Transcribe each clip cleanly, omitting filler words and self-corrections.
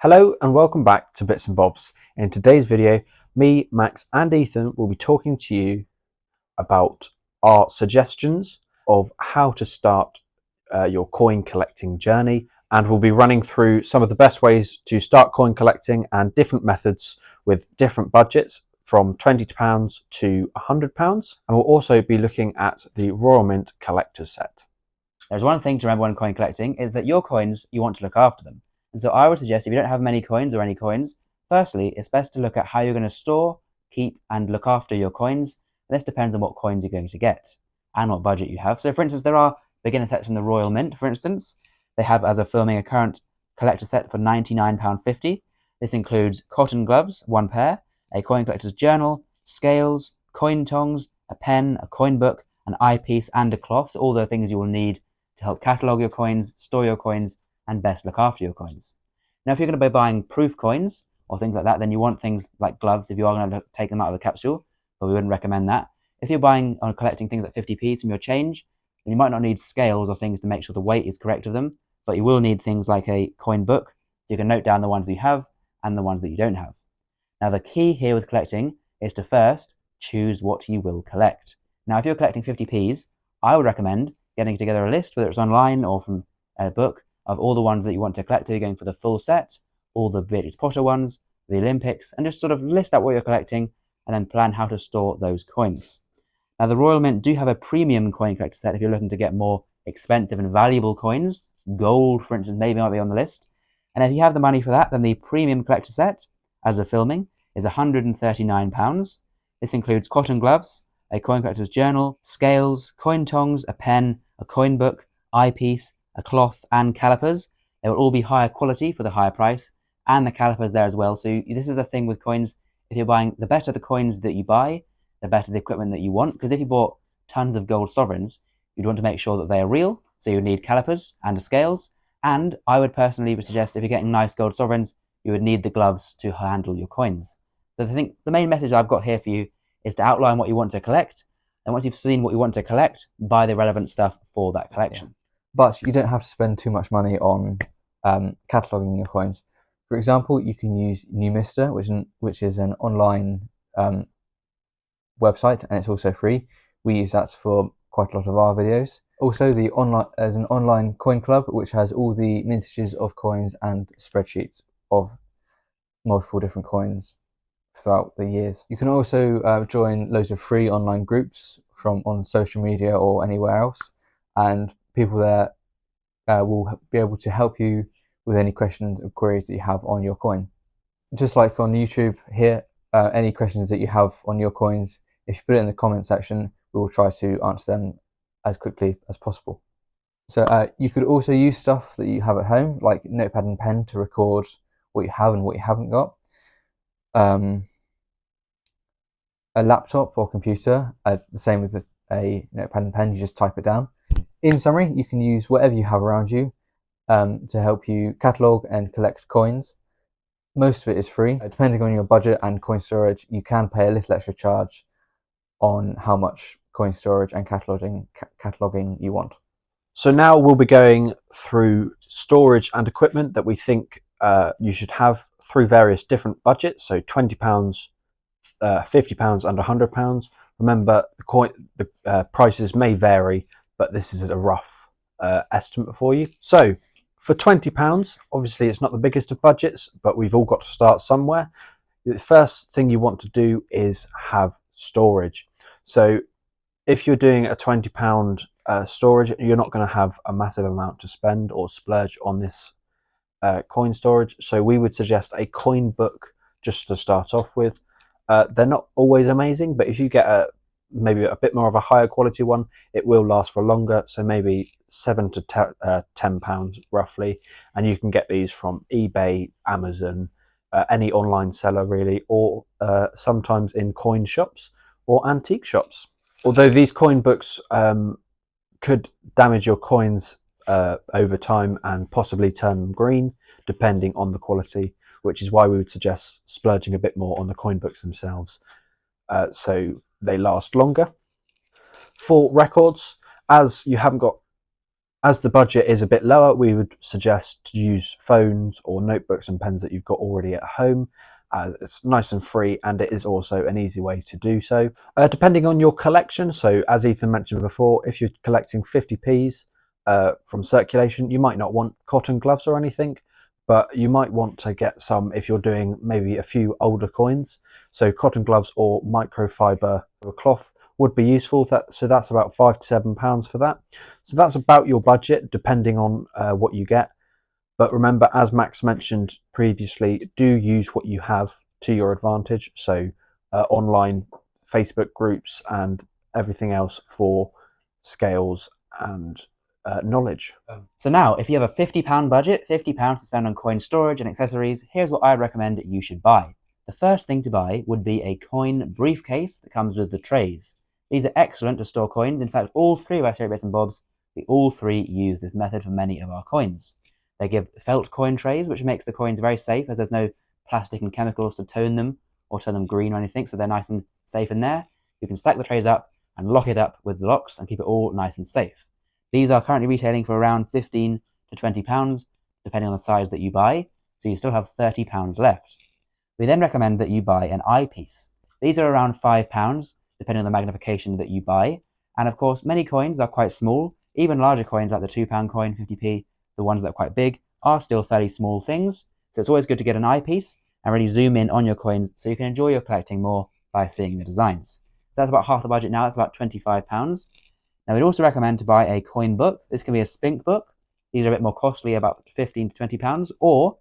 Hello and welcome back to Bits and Bobs. In today's video, me, Max and Ethan will be talking to you about our suggestions of how to start your coin collecting journey, and we'll be running through some of the best ways to start coin collecting and different methods with different budgets from £20 to £100, and we'll also be looking at the Royal Mint Collector's Set. There's one thing to remember when coin collecting is that your coins, you want to look after them. And so I would suggest if you don't have many coins or any coins, firstly, it's best to look at how you're going to store, keep and look after your coins. And this depends on what coins you're going to get and what budget you have. So for instance, there are beginner sets from the Royal Mint, for instance. They have, as of filming, a current collector set for £99.50. This includes cotton gloves, 1 pair, a coin collector's journal, scales, coin tongs, a pen, a coin book, an eyepiece and a cloth. So all the things you will need to help catalogue your coins, store your coins, and best look after your coins. Now, if you're going to be buying proof coins or things like that, then you want things like gloves if you are going to take them out of the capsule, but we wouldn't recommend that. If you're buying or collecting things like 50p's from your change, then you might not need scales or things to make sure the weight is correct of them, but you will need things like a coin book, so you can note down the ones that you have and the ones that you don't have. Now, the key here with collecting is to first choose what you will collect. Now, if you're collecting 50p's, I would recommend getting together a list, whether it's online or from a book, of all the ones that you want to collect. Are you going for the full set, all the Beatrix Potter ones, the Olympics, and just sort of list out what you're collecting and then plan how to store those coins. Now, the Royal Mint do have a premium coin collector set if you're looking to get more expensive and valuable coins. Gold, for instance, maybe might be on the list. And if you have the money for that, then the premium collector set, as of filming, is £139. This includes cotton gloves, a coin collector's journal, scales, coin tongs, a pen, a coin book, eyepiece, a cloth and calipers. They will all be higher quality for the higher price, and the calipers there as well. So this is a thing with coins. If you're buying, the better the coins that you buy, the better the equipment that you want. Because if you bought tons of gold sovereigns, you'd want to make sure that they are real. So you need calipers and scales. And I would personally suggest if you're getting nice gold sovereigns, you would need the gloves to handle your coins. So I think the main message I've got here for you is to outline what you want to collect. And once you've seen what you want to collect, buy the relevant stuff for that collection. Yeah. But you don't have to spend too much money on cataloguing your coins. For example, you can use Numista, which is an online website, and it's also free. We use that for quite a lot of our videos. Also, there's an online coin club which has all the mintages of coins and spreadsheets of multiple different coins throughout the years. You can also join loads of free online groups on social media or anywhere else, and people there will be able to help you with any questions or queries that you have on your coin. Just like on YouTube here, any questions that you have on your coins, if you put it in the comment section, we will try to answer them as quickly as possible. So you could also use stuff that you have at home, like notepad and pen, to record what you have and what you haven't got. A laptop or computer, the same with a notepad and pen, you just type it down. In summary, you can use whatever you have around you to help you catalogue and collect coins. Most of it is free. Depending on your budget and coin storage, you can pay a little extra charge on how much coin storage and cataloguing you want. So now we'll be going through storage and equipment that we think you should have through various different budgets. So £20, £50 and £100. Remember, the prices may vary, but this is a rough estimate for you. So for £20, obviously it's not the biggest of budgets, but we've all got to start somewhere. The first thing you want to do is have storage. So if you're doing a £20 storage, you're not going to have a massive amount to spend or splurge on this coin storage. So we would suggest a coin book just to start off with. They're not always amazing, but if you get maybe a bit more of a higher quality one, it will last for longer. So maybe £7 to £10 roughly, and you can get these from eBay, Amazon, any online seller really, or sometimes in coin shops or antique shops. Although these coin books could damage your coins over time and possibly turn them green, depending on the quality, which is why we would suggest splurging a bit more on the coin books themselves, so they last longer. For records, as you haven't got As the budget is a bit lower, we would suggest to use phones or notebooks and pens that you've got already at home. It's nice and free, and it is also an easy way to do so. Depending on your collection, so as Ethan mentioned before, if you're collecting 50p's from circulation, you might not want cotton gloves or anything, but you might want to get some if you're doing maybe a few older coins. So cotton gloves or microfiber cloth would be useful. So that's about £5 to £7 for that. So that's about your budget, depending on what you get. But remember, as Max mentioned previously, do use what you have to your advantage. So online Facebook groups and everything else for scales and knowledge. So now, if you have a £50 budget, £50 to spend on coin storage and accessories, here's what I'd recommend you should buy. The first thing to buy would be a coin briefcase that comes with the trays. These are excellent to store coins. In fact, all three of our favourite bits and bobs, we all three use this method for many of our coins. They give felt coin trays, which makes the coins very safe, as there's no plastic and chemicals to tone them or turn them green or anything, so they're nice and safe in there. You can stack the trays up and lock it up with the locks and keep it all nice and safe. These are currently retailing for around £15 to £20, depending on the size that you buy, so you still have £30 left. We then recommend that you buy an eyepiece. These are around £5, depending on the magnification that you buy. And of course, many coins are quite small. Even larger coins like the £2 coin, 50p, the ones that are quite big, are still fairly small things. So it's always good to get an eyepiece and really zoom in on your coins so you can enjoy your collecting more by seeing the designs. So that's about half the budget now, that's about £25. Now we'd also recommend to buy a coin book. This can be a Spink book. These are a bit more costly, about £15 to £20, or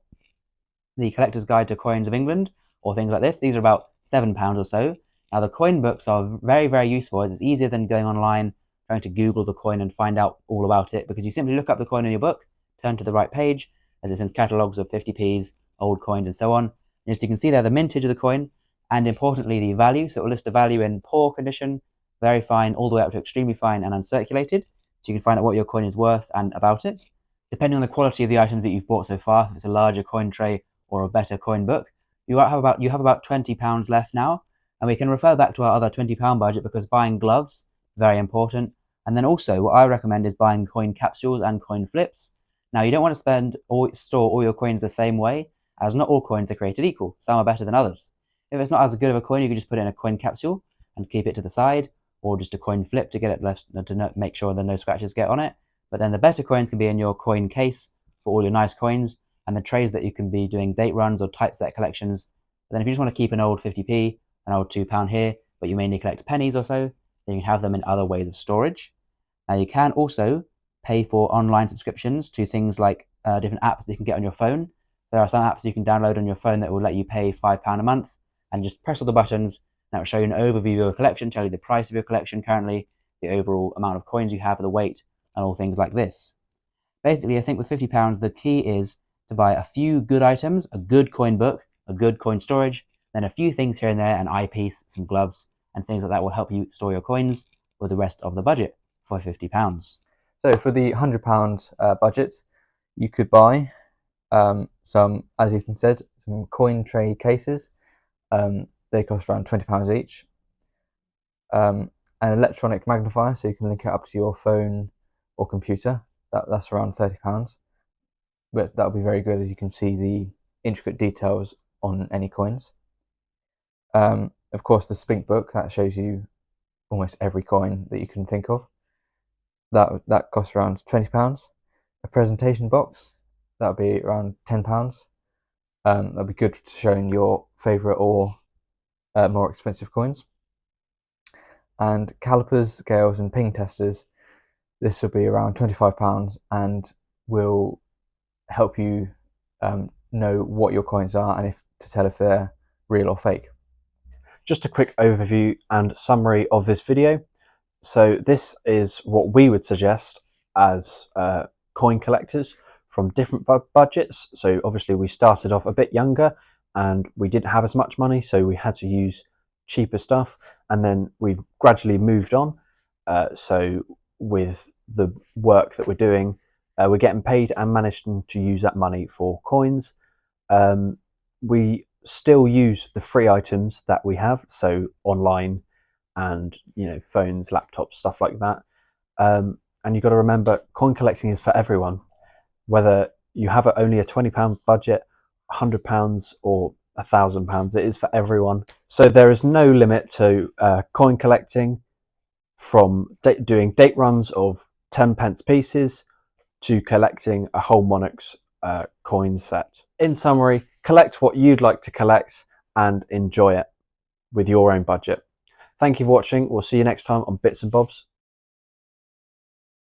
the Collector's Guide to Coins of England, or things like this. These are about £7 or so. Now the coin books are very, very useful, as it's easier than going online, trying to Google the coin and find out all about it, because you simply look up the coin in your book, turn to the right page, as it's in catalogues of 50p's, old coins and so on. And so you can see there the mintage of the coin, and importantly the value. So it will list the value in poor condition, very fine, all the way up to extremely fine and uncirculated. So you can find out what your coin is worth and about it. Depending on the quality of the items that you've bought so far, if it's a larger coin tray or a better coin book, you have about £20 left now. And we can refer back to our other £20 budget, because buying gloves, very important. And then also what I recommend is buying coin capsules and coin flips. Now you don't want to store all your coins the same way, as not all coins are created equal. Some are better than others. If it's not as good of a coin, you can just put it in a coin capsule and keep it to the side, or just a coin flip to get it left, to make sure that no scratches get on it. But then the better coins can be in your coin case for all your nice coins, and the trays that you can be doing date runs or typeset collections. But then if you just want to keep an old 50p, an old £2 here, but you mainly collect pennies or so, then you can have them in other ways of storage. Now you can also pay for online subscriptions to things like different apps that you can get on your phone. There are some apps you can download on your phone that will let you pay £5 a month, and just press all the buttons, and it will show you an overview of your collection, tell you the price of your collection currently, the overall amount of coins you have, the weight, and all things like this. Basically, I think with £50, the key is to buy a few good items, a good coin book, a good coin storage, then a few things here and there, an eyepiece, some gloves, and things like that will help you store your coins with the rest of the budget for £50. So for the £100 budget, you could buy some, as Ethan said, some coin tray cases. They cost around £20 each. An electronic magnifier, so you can link it up to your phone or computer. That's around £30. But that'll be very good, as you can see the intricate details on any coins. Of course, the Spink book, that shows you almost every coin that you can think of. That costs around £20. A presentation box, that'll be around £10. That'll be good to showing your favourite or more expensive coins. And calipers, scales, and ping testers, this will be around £25 and will help you know what your coins are and to tell if they're real or fake. Just a quick overview and summary of this video. So this is what we would suggest as coin collectors from different budgets. So obviously we started off a bit younger and we didn't have as much money, so we had to use cheaper stuff, and then we've gradually moved on. So with the work that we're doing, we're getting paid and managing to use that money for coins. We still use the free items that we have, so online and phones, laptops, stuff like that. And you've got to remember, coin collecting is for everyone. Whether you have only a £20 budget, £100 or £1,000, it is for everyone. So there is no limit to coin collecting, from doing date runs of 10p pieces to collecting a whole Monex coin set. In summary, collect what you'd like to collect and enjoy it with your own budget. Thank you for watching. We'll see you next time on Bits and Bobs.